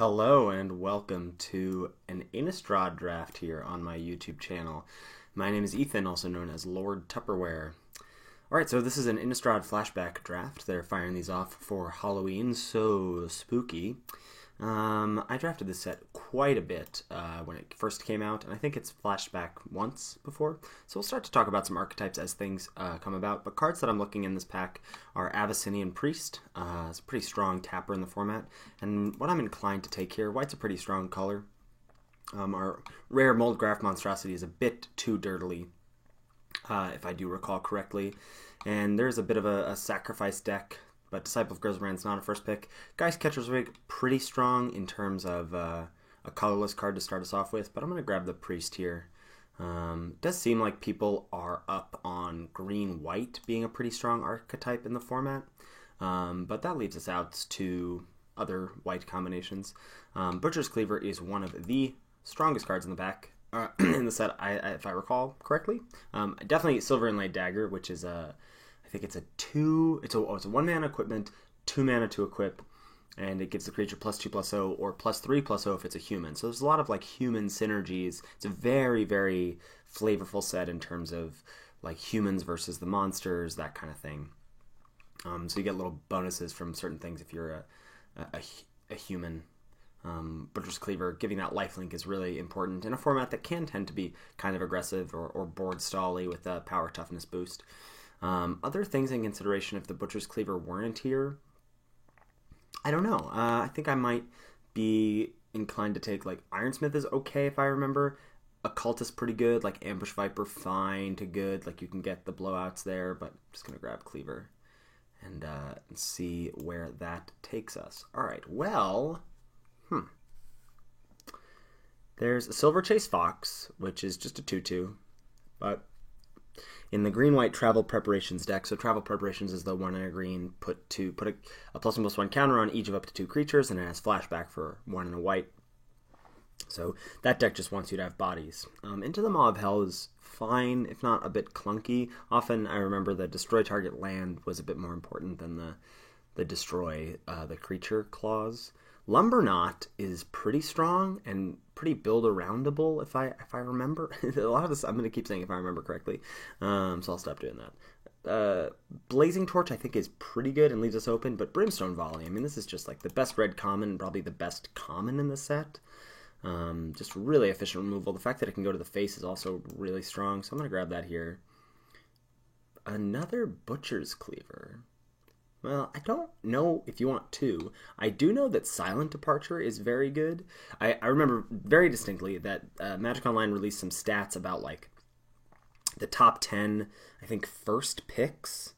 Hello and welcome to an Innistrad draft here on my YouTube channel. My name is Ethan, also known as Lord Tupperware. Alright, so this is an Innistrad flashback draft. They're firing these off for Halloween, so spooky. I drafted this set quite a bit when it first came out, and I think it's flashed back once before. So we'll start to talk about some archetypes as things come about. But cards that I'm looking in this pack are Abyssinian Priest. It's a pretty strong tapper in the format. And what I'm inclined to take here, white's a pretty strong color. Our rare Moldgraph Monstrosity is a bit too dirtily, if I do recall correctly. And there's a bit of a sacrifice deck, but Disciple of Griselbrand's not a first pick. Geistcatcher's Rig, pretty strong in terms of a colorless card to start us off with, but I'm going to grab the Priest here. It does seem like people are up on green-white being a pretty strong archetype in the format, but that leaves us out to other white combinations. Butcher's Cleaver is one of the strongest cards in the back in the set, if I recall correctly. Definitely Silver Inlaid Dagger, which is I think it's it's a 1-mana equipment, 2 mana to equip, and it gives the creature +2/+0 or +3/+0 if it's a human. So there's a lot of like human synergies. It's a very, very flavorful set in terms of like humans versus the monsters, that kind of thing. So you get little bonuses from certain things if you're a human. Butcher's Cleaver, giving that lifelink is really important in a format that can tend to be kind of aggressive or board stally with a power toughness boost. Other things in consideration if the Butcher's Cleaver weren't here, I don't know. I think I might be inclined to take, like, Ironsmith is okay if I remember. Occultist pretty good, like Ambush Viper fine to good, like you can get the blowouts there, but I'm just going to grab Cleaver and see where that takes us. Alright, well, there's a Silverchase Fox, which is just a 2/2, but in the green-white Travel Preparations deck, so Travel Preparations is the 1 and a green, put a +1/+1 counter on each of up to 2 creatures, and it has flashback for 1 and a white. So that deck just wants you to have bodies. Into the Maw of Hell is fine, if not a bit clunky. Often I remember the destroy target land was a bit more important than the destroy the creature clause. Lumberknot is pretty strong and pretty build-aroundable, if I remember. A lot of this, I'm going to keep saying if I remember correctly, so I'll stop doing that. Blazing Torch, I think, is pretty good and leaves us open, but Brimstone Volley, I mean, this is just like the best red common and probably the best common in the set. Just really efficient removal. The fact that it can go to the face is also really strong, so I'm going to grab that here. Another Butcher's Cleaver. Well, I don't know if you want two. I do know that Silent Departure is very good. I remember very distinctly that Magic Online released some stats about like the top 10, I think, first picks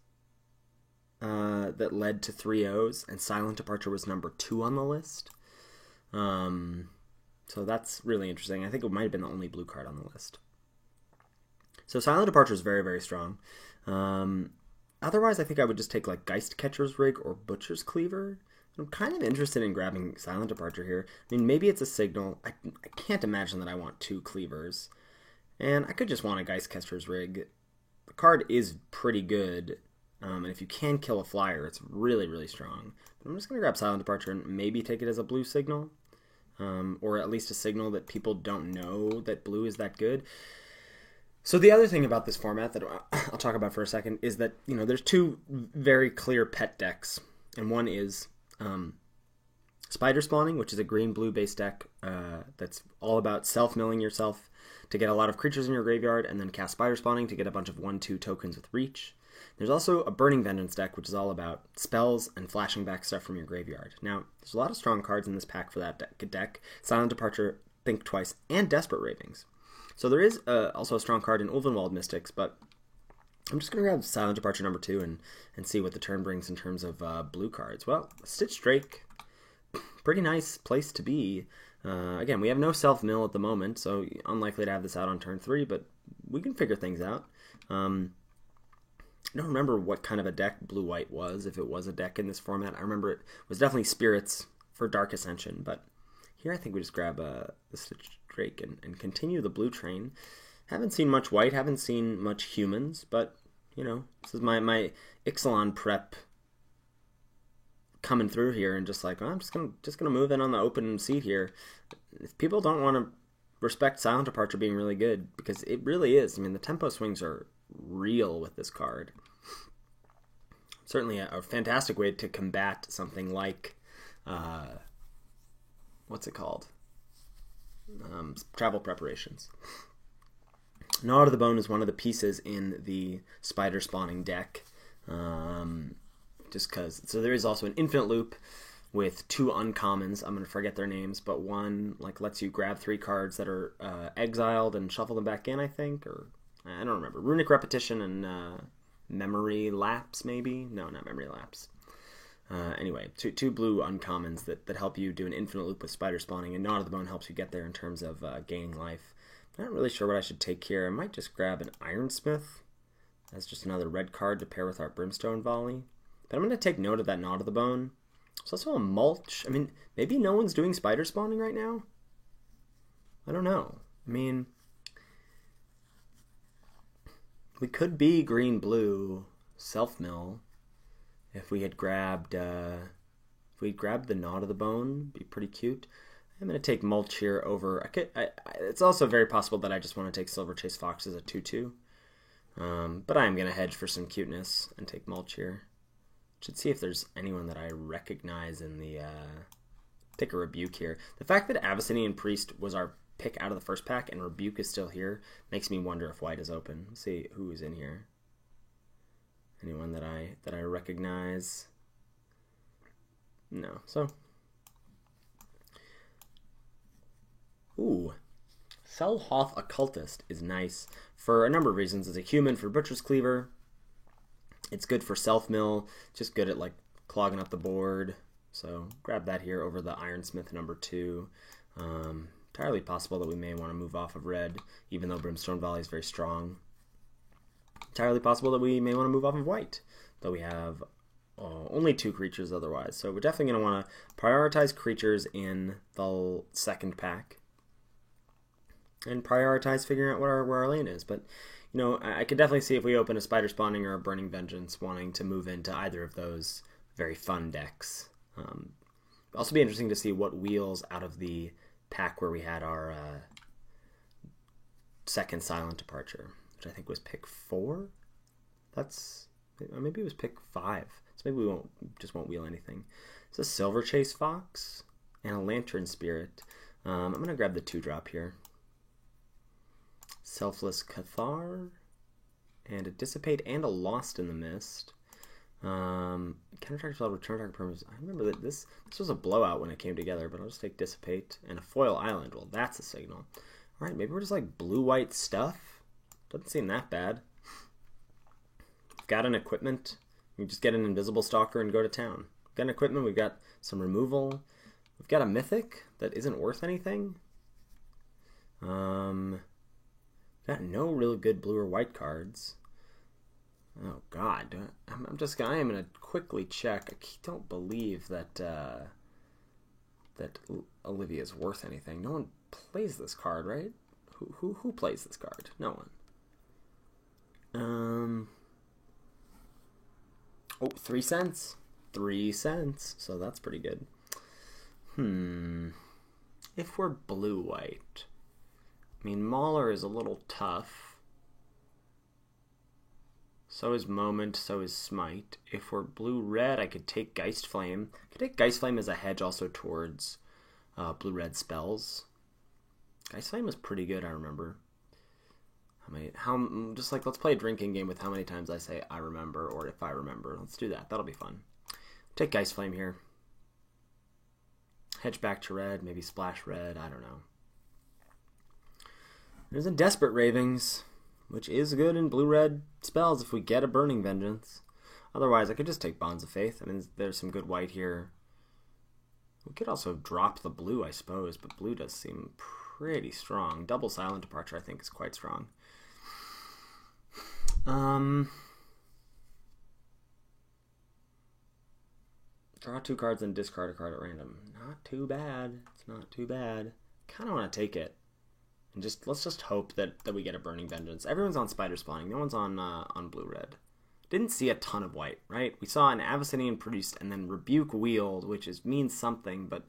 that led to 3-0s, and Silent Departure was number 2 on the list. So that's really interesting. I think it might have been the only blue card on the list. So Silent Departure is very, very strong. Otherwise, I think I would just take like Geistcatcher's Rig or Butcher's Cleaver. I'm kind of interested in grabbing Silent Departure here. I mean, maybe it's a signal. I can't imagine that I want 2 Cleavers. And I could just want a Geistcatcher's Rig. The card is pretty good. And if you can kill a flyer, it's really, really strong. But I'm just going to grab Silent Departure and maybe take it as a blue signal. Or at least a signal that people don't know that blue is that good. So the other thing about this format that I'll talk about for a second is that, you know, there's 2 very clear pet decks, and one is Spider Spawning, which is a green-blue based deck that's all about self-milling yourself to get a lot of creatures in your graveyard, and then cast Spider Spawning to get a bunch of 1/2 tokens with reach. There's also a Burning Vengeance deck, which is all about spells and flashing back stuff from your graveyard. Now, there's a lot of strong cards in this pack for that deck. Silent Departure, Think Twice, and Desperate Ravings. So there is also a strong card in Ulvenwald Mystics, but I'm just going to grab Silent Departure number 2 and see what the turn brings in terms of blue cards. Well, Stitch Drake, pretty nice place to be. Again, we have no self-mill at the moment, so unlikely to have this out on turn 3, but we can figure things out. I don't remember what kind of a deck blue-white was, if it was a deck in this format. I remember it was definitely Spirits for Dark Ascension, but here I think we just grab the Stitch Drake and continue the blue train. Haven't seen much white, haven't seen much humans, but, you know, this is my Ixalan prep coming through here and just like, oh, I'm just gonna move in on the open seat here. If people don't want to respect Silent Departure being really good, because it really is. I mean, the tempo swings are real with this card. Certainly a fantastic way to combat something like, what's it called? Travel Preparations. Gnaw to the Bone is one of the pieces in the spider spawning deck. Just because. So there is also an Infinite Loop with 2 uncommons. I'm going to forget their names, but one like lets you grab 3 cards that are exiled and shuffle them back in, I think, or I don't remember. Runic Repetition and Memory Lapse, maybe? No, not Memory Lapse. Anyway, two blue uncommons that help you do an Infinite Loop with spider spawning, and Gnaw to the Bone helps you get there in terms of gaining life. I'm not really sure what I should take here. I might just grab an Ironsmith. That's just another red card to pair with our Brimstone Volley. But I'm going to take note of that Gnaw to the Bone. There's also a Mulch. I mean, maybe no one's doing spider spawning right now? I don't know. I mean, we could be green-blue self-mill if we had grabbed the Gnaw to the Bone. Be pretty cute. I'm going to take Mulch here over... it's also very possible that I just want to take Silverchase Fox as a 2-2. But I am going to hedge for some cuteness and take Mulch here. Should see if there's anyone that I recognize in the... Take a Rebuke here. The fact that Abyssinian Priest was our pick out of the first pack and Rebuke is still here makes me wonder if white is open. Let's see who is in here. Anyone that I recognize? No. So... Ooh. Selhoth Occultist is nice for a number of reasons. As a human for Butcher's Cleaver, it's good for self-mill, just good at like clogging up the board. So grab that here over the Ironsmith number 2. Entirely possible that we may want to move off of red, even though Brimstone Volley is very strong. Entirely possible that we may want to move off of white, though we have only 2 creatures otherwise. So we're definitely going to want to prioritize creatures in the second pack and prioritize figuring out where our lane is. But, you know, I could definitely see if we open a Spider Spawning or a Burning Vengeance wanting to move into either of those very fun decks. It'll also be interesting to see what wheels out of the pack where we had our second Silent Departure, which I think was pick 4. Maybe it was pick 5. So maybe we won't wheel anything. It's a Silverchase Fox and a Lantern Spirit. I'm going to grab the 2-drop here. Selfless Cathar, and a Dissipate, and a Lost in the Mist. Counter-target spell, return target permanents. I remember that this was a blowout when it came together, but I'll just take Dissipate and a Foil Island. Well, that's a signal. Alright, maybe we're just like blue-white stuff. Doesn't seem that bad. Got an equipment. We just get an Invisible Stalker and go to town. Got an equipment, we've got some removal. We've got a Mythic that isn't worth anything. Got no really good blue or white cards. Oh God, I am gonna quickly check. I don't believe that that Olivia's worth anything. No one plays this card, right? Who plays this card? No one. Oh, 3 cents. 3 cents. So that's pretty good. If we're blue-white, I mean, Mauler is a little tough. So is Moment, so is Smite. If we're blue-red, I could take Geist Flame. I could take Geist Flame as a hedge also towards blue-red spells. Geist Flame was pretty good, I remember. Let's play a drinking game with how many times I say I remember, or if I remember. Let's do that. That'll be fun. Take Geist Flame here. Hedge back to red, maybe splash red, I don't know. There's a Desperate Ravings, which is good in blue-red spells if we get a Burning Vengeance. Otherwise, I could just take Bonds of Faith. I mean, there's some good white here. We could also drop the blue, I suppose, but blue does seem pretty strong. Double Silent Departure, I think, is quite strong. Draw 2 cards and discard a card at random. Not too bad. It's not too bad. Kind of want to take it. And let's just hope that we get a Burning Vengeance. Everyone's on Spider Spawning. No one's on blue-red. didn't see a ton of white, right? We saw an Abyssinian Priest and then Rebuke Wield, which means something, but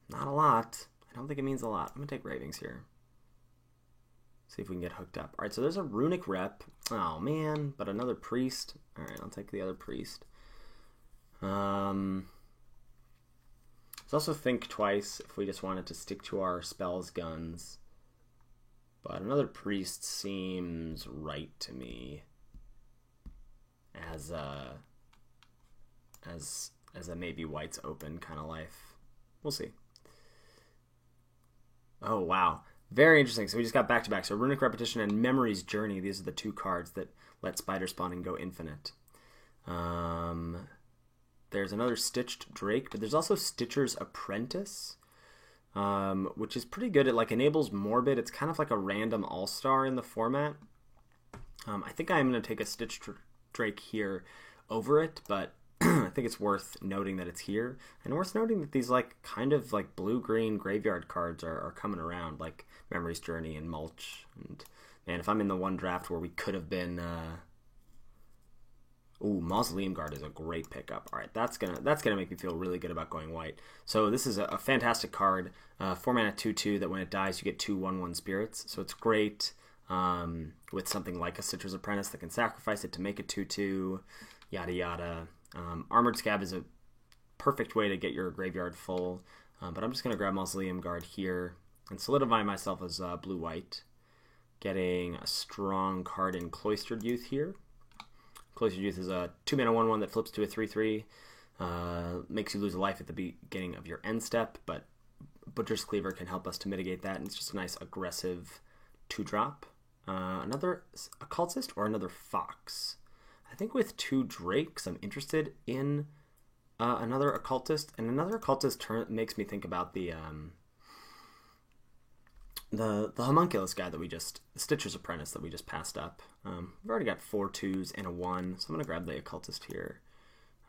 not a lot. I don't think it means a lot. I'm going to take Ravings here. See if we can get hooked up. All right, so there's a Runic Rep. Oh, man, but another Priest. All right, I'll take the other Priest. Let's also think twice if we just wanted to stick to our spells guns. But another Priest seems right to me as a maybe white's open kind of life. We'll see. Oh, wow. Very interesting. So we just got back-to-back. So Runic Repetition and Memory's Journey. These are the two cards that let Spider Spawning go infinite. There's another Stitched Drake, but there's also Stitcher's Apprentice, which is pretty good. It like enables Morbid. It's kind of like a random all-star in the format. I think I'm going to take a Stitched Drake here over it, but I think it's worth noting that it's here, and worth noting that these like kind of like blue-green graveyard cards are coming around, like Memory's Journey and Mulch. And man, if I'm in the one draft where we could have been, ooh, Mausoleum Guard is a great pickup. All right, that's gonna make me feel really good about going white. So this is a fantastic card, 4-mana 2/2 that when it dies you get 2 1/1 spirits. So it's great with something like a Stitcher's Apprentice that can sacrifice it to make it 2/2, yada yada. Armored Scab is a perfect way to get your graveyard full, but I'm just going to grab Mausoleum Guard here and solidify myself as blue-white, getting a strong card in Cloistered Youth here. Cloistered Youth is a 2-mana 1/1 that flips to a 3/3, makes you lose a life at the beginning of your end step, but Butcher's Cleaver can help us to mitigate that, and it's just a nice aggressive 2-drop. Another Occultist or another Fox. I think with 2 Drakes, I'm interested in another Occultist, and another Occultist makes me think about the Homunculus guy that the Stitcher's Apprentice that we just passed up. We've already got 4 2s and a 1, so I'm going to grab the Occultist here.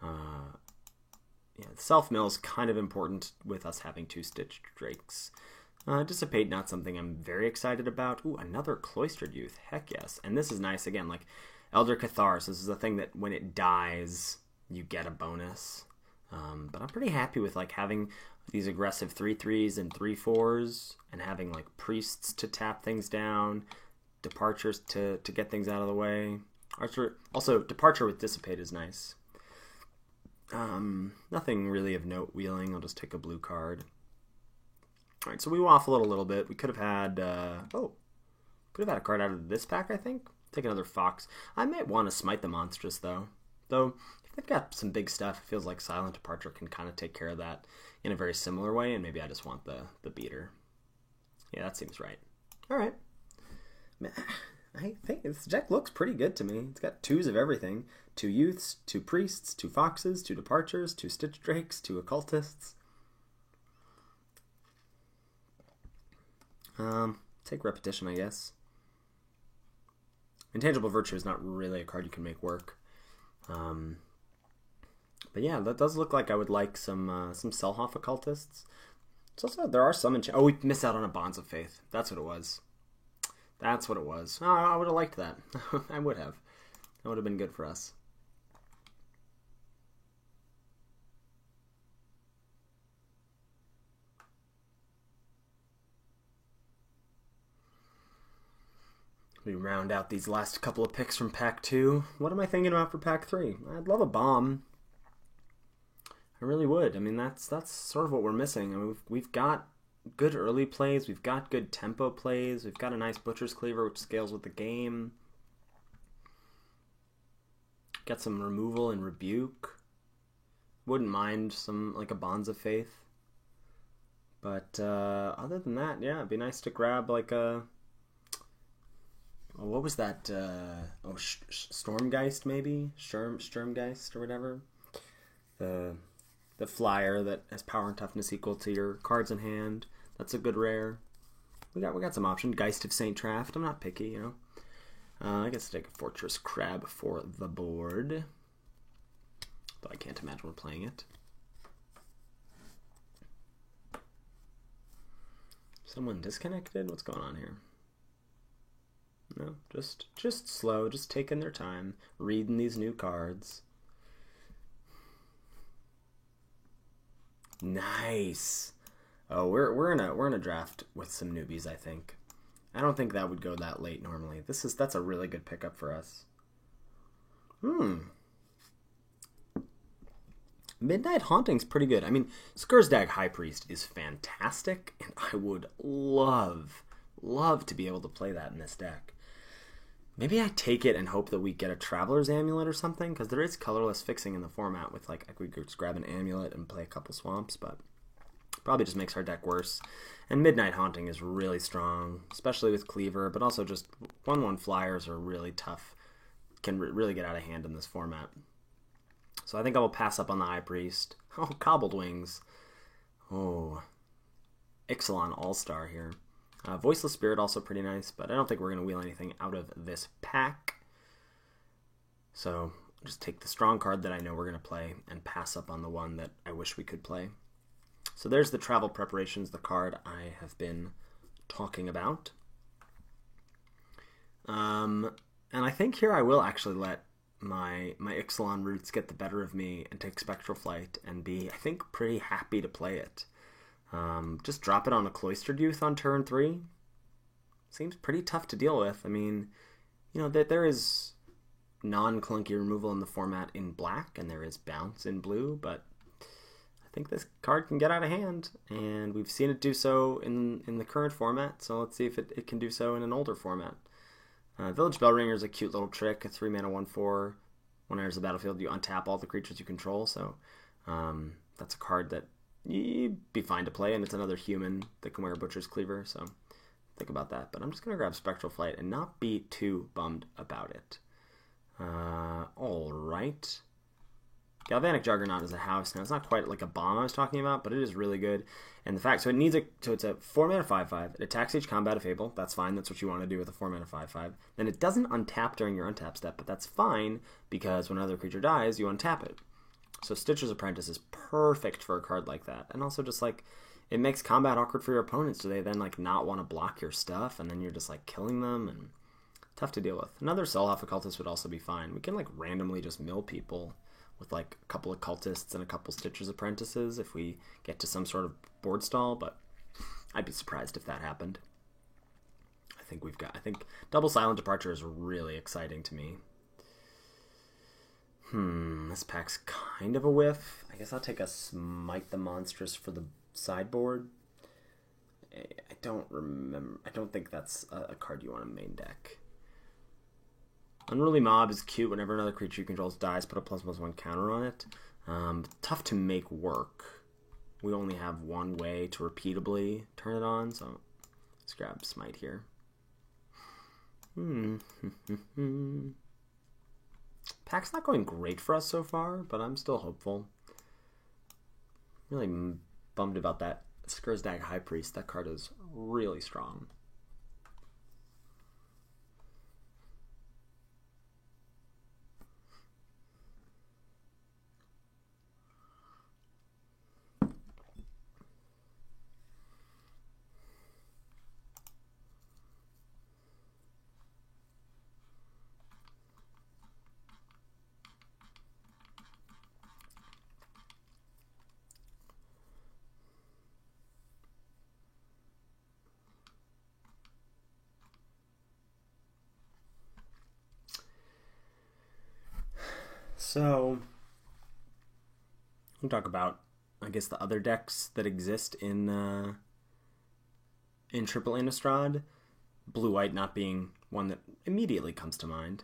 Yeah, the Self-Mill is kind of important with us having 2 Stitched Drakes. Dissipate, not something I'm very excited about. Ooh, another Cloistered Youth. Heck yes. And this is nice, again, like Elder Catharsis. This is a thing that when it dies, you get a bonus. But I'm pretty happy with like having these aggressive 3/3s and 3/4s, and having like Priests to tap things down, Departures to get things out of the way. Also, Departure with Dissipate is nice. Nothing really of note wheeling. I'll just take a blue card. All right, so we waffle it a little bit. We could have had a card out of this pack, I think. Take another Fox. I might want to Smite the Monstrous, though. Though, if they've got some big stuff, it feels like Silent Departure can kind of take care of that in a very similar way, and maybe I just want the beater. Yeah, that seems right. All right. I think this deck looks pretty good to me. It's got 2s of everything. 2 Youths, 2 Priests, 2 Foxes, 2 Departures, 2 Stitch Drakes, 2 Occultists. Take Repetition, I guess. Intangible Virtue is not really a card you can make work. But yeah, that does look like I would like some Selhoff Occultists. It's also, there are some oh, we missed out on a Bonds of Faith. That's what it was. That's what it was. Oh, I would have liked that. I would have. That would have been good for us. We round out these last couple of picks from Pack 2. What am I thinking about for Pack 3? I'd love a bomb. I really would. I mean, that's sort of what we're missing. I mean, we've got good early plays. We've got good tempo plays. We've got a nice Butcher's Cleaver, which scales with the game. Got some removal and rebuke. Wouldn't mind some, like a Bonds of Faith. But other than that, yeah, it'd be nice to grab like a... what was that? Stormgeist maybe? Sturmgeist or whatever. The flyer that has power and toughness equal to your cards in hand. That's a good rare. We got some options. Geist of Saint Traft. I'm not picky, you know. I guess I'll take a Fortress Crab for the board. Though I can't imagine we're playing it. Someone disconnected? What's going on here? No, just slow, just taking their time, reading these new cards. Nice. Oh, we're in a draft with some newbies, I think. I don't think that would go that late normally. That's a really good pickup for us. Midnight Haunting's pretty good. I mean, Skursdag High Priest is fantastic, and I would love to be able to play that in this deck. Maybe I take it and hope that we get a Traveler's Amulet or something, because there is colorless fixing in the format with, like, we could just grab an amulet and play a couple swamps, but probably just makes our deck worse. And Midnight Haunting is really strong, especially with Cleaver, but also just 1/1 flyers are really tough, can really get out of hand in this format. So I think I will pass up on the High Priest. Oh, Cobbled Wings. Oh, Ixalan All-Star here. Voiceless Spirit also pretty nice, but I don't think we're going to wheel anything out of this pack. So I'll just take the strong card that I know we're going to play and pass up on the one that I wish we could play. So there's the Travel Preparations, the card I have been talking about. And I think here I will actually let my Ixalan roots get the better of me and take Spectral Flight and be, I think, pretty happy to play it. Just drop it on a Cloistered Youth on turn 3. Seems pretty tough to deal with. I mean, you know, there is non-clunky removal in the format in black, and there is bounce in blue, but I think this card can get out of hand, and we've seen it do so in the current format, so let's see if it can do so in an older format. Village Bellringer is a cute little trick, a 3-mana 1/4. When it enters the battlefield, you untap all the creatures you control, so that's a card that you'd be fine to play, and it's another human that can wear a Butcher's Cleaver, so think about that. But I'm just going to grab Spectral Flight and not be too bummed about it. Alright. Galvanic Juggernaut is a house. Now, it's not quite like a bomb I was talking about, but it is really good. And the fact, so it's a 4-mana 5/5. It attacks each combat of Fable. That's fine. That's what you want to do with a 4-mana 5/5. Then it doesn't untap during your untap step, but that's fine because when another creature dies, you untap it. So Stitcher's Apprentice is perfect for a card like that. And also just like, it makes combat awkward for your opponents. So they then like not want to block your stuff, and then you're just like killing them, and tough to deal with. Another Selhalf Occultist would also be fine. We can like randomly just mill people with like a couple of Cultists and a couple Stitcher's Apprentices if we get to some sort of board stall, but I'd be surprised if that happened. I think Double Silent Departure is really exciting to me. This pack's kind of a whiff. I guess I'll take a Smite the Monstrous for the sideboard. I don't think that's a card you want in main deck. Unruly Mob is cute. Whenever another creature you control dies, put a ++1 counter on it. Tough to make work. We only have one way to repeatably turn it on, so let's grab Smite here. Pack's not going great for us so far, but I'm still hopeful. Really bummed about that Skursdag High Priest. That card is really strong. So, we'll talk about, I guess, the other decks that exist in Triple Innistrad. Blue-White not being one that immediately comes to mind.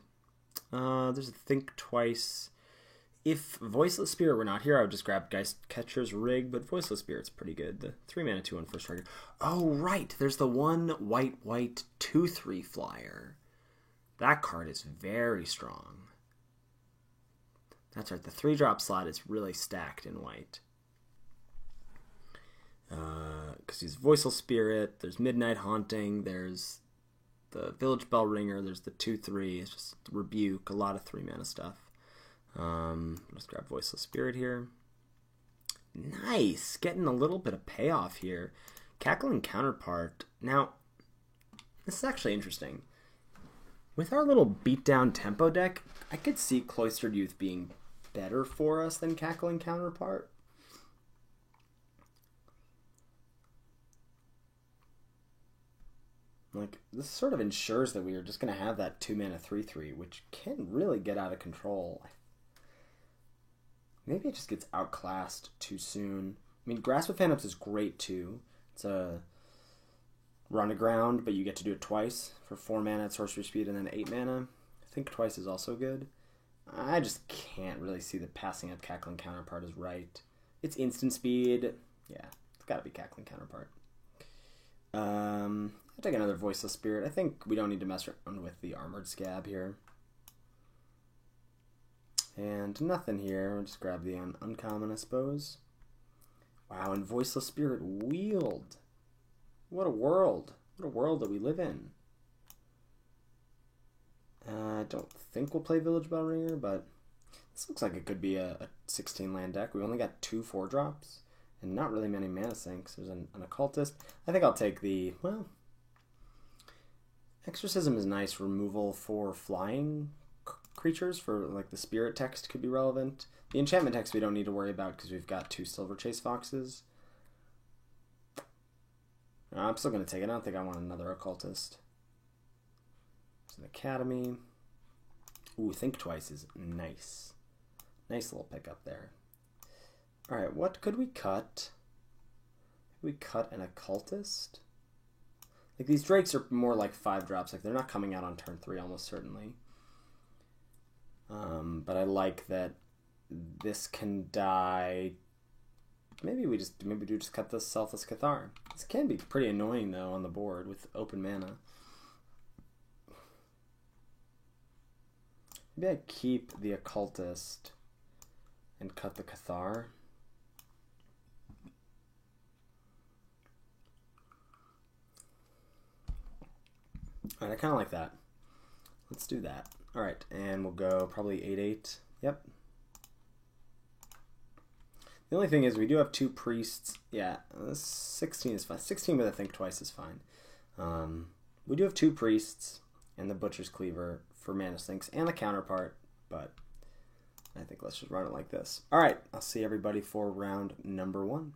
There's a Think Twice. If Voiceless Spirit were not here, I would just grab Geistcatcher's Rig, but Voiceless Spirit's pretty good. The 3-mana 2/1 first striker. Oh, right! There's the one white 2/3 flyer. That card is very strong. That's right, the 3-drop slot is really stacked in white. Because he's Voiceless Spirit, there's Midnight Haunting, there's the Village Bellringer, there's the 2/3, it's just Rebuke, a lot of 3-mana stuff. Let's grab Voiceless Spirit here. Nice! Getting a little bit of payoff here. Cackling Counterpart. Now, this is actually interesting. With our little beatdown tempo deck, I could see Cloistered Youth being better for us than Cackling Counterpart. Like, this sort of ensures that we are just going to have that 2-mana 3/3, which can really get out of control. Maybe it just gets outclassed too soon. I mean, Grasp of Phantoms is great too. It's a run aground, but you get to do it twice for 4 mana at sorcery speed and then 8 mana. I think twice is also good. I just can't really see that passing up Cackling Counterpart is right. It's instant speed. Yeah, it's got to be Cackling Counterpart. I'll take another Voiceless Spirit. I think we don't need to mess around with the Armored Scab here. And nothing here. We'll just grab the uncommon, I suppose. Wow, and Voiceless Spirit wheeled. What a world. What a world that we live in. I don't think we'll play Village Bellringer, but this looks like it could be a 16-land deck. We only got 2 4-drops and not really many mana sinks. There's an Occultist. I think I'll take the, well, Exorcism is nice removal for flying creatures, for like the Spirit text could be relevant. The enchantment text we don't need to worry about because we've got 2 Silverchase Foxes. I'm still going to take it. I don't think I want another Occultist. There's an Academy. Ooh, Think Twice is nice. Nice little pickup there. Alright, what could we cut? Could we cut an Occultist? Like, these Drakes are more like 5-drops. Like, they're not coming out on turn 3 almost certainly. But I like that this can die. Maybe we do just cut the Selfless Cathar. This can be pretty annoying though on the board with open mana. Maybe I keep the Occultist and cut the Cathar. Alright, I kind of like that. Let's do that. Alright, and we'll go probably 8/8. Yep. The only thing is we do have 2 priests. Yeah, 16 is fine. 16 with a Think Twice is fine. We do have 2 priests and the Butcher's Cleaver for mana sinks and the Counterpart, but I think let's just run it like this. Alright, I'll see everybody for round number 1.